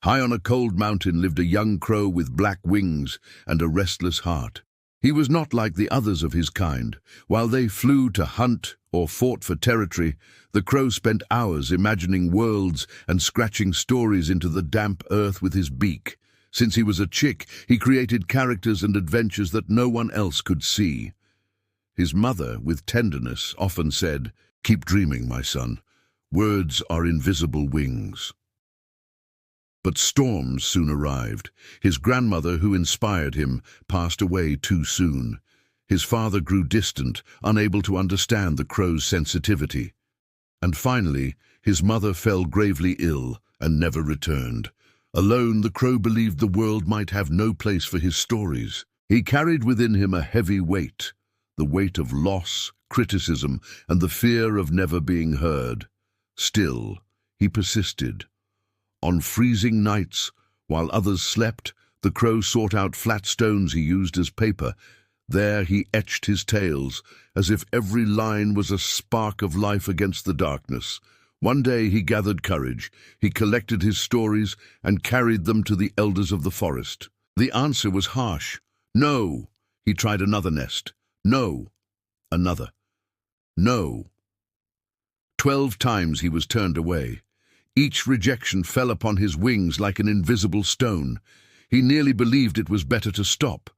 High on a cold mountain lived a young crow with black wings and a restless heart. He was not like the others of his kind. While they flew to hunt or fought for territory, the crow spent hours imagining worlds and scratching stories into the damp earth with his beak. Since he was a chick, he created characters and adventures that no one else could see. His mother, with tenderness, often said, "Keep dreaming, my son. Words are invisible wings." But storms soon arrived. His grandmother, who inspired him, passed away too soon. His father grew distant, unable to understand the crow's sensitivity. And finally, his mother fell gravely ill and never returned. Alone, the crow believed the world might have no place for his stories. He carried within him a heavy weight, the weight of loss, criticism, and the fear of never being heard. Still, he persisted. On freezing nights, while others slept, the crow sought out flat stones he used as paper. There he etched his tales, as if every line was a spark of life against the darkness. One day he gathered courage. He collected his stories and carried them to the elders of the forest. The answer was harsh. No. He tried another nest. No. Another. No. 12 times he was turned away. Each rejection fell upon his wings like an invisible stone. He nearly believed it was better to stop.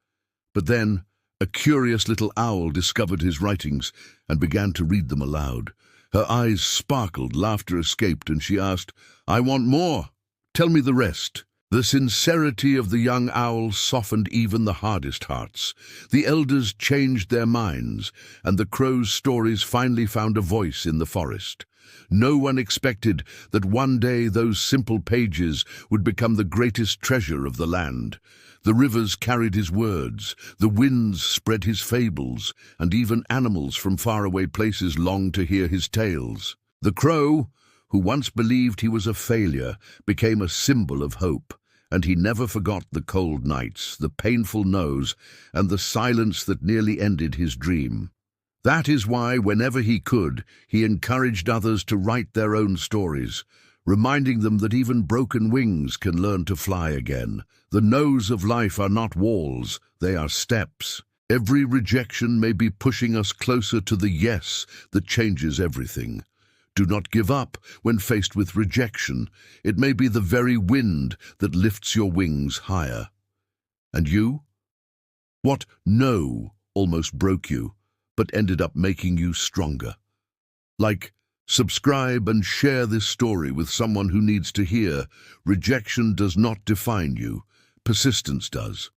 But then a curious little owl discovered his writings and began to read them aloud. Her eyes sparkled, laughter escaped, and she asked, "I want more. Tell me the rest." The sincerity of the young owl softened even the hardest hearts. The elders changed their minds, and the crow's stories finally found a voice in the forest. No one expected that one day those simple pages would become the greatest treasure of the land. The rivers carried his words, the winds spread his fables, and even animals from faraway places longed to hear his tales. The crow, who once believed he was a failure, became a symbol of hope, and he never forgot the cold nights, the painful no's, and the silence that nearly ended his dream. That is why, whenever he could, he encouraged others to write their own stories, reminding them that even broken wings can learn to fly again. The no's of life are not walls, they are steps. Every rejection may be pushing us closer to the yes that changes everything. Do not give up when faced with rejection. It may be the very wind that lifts your wings higher. And you? What no almost broke you, but ended up making you stronger? Like, subscribe and share this story with someone who needs to hear. Rejection does not define you. Persistence does.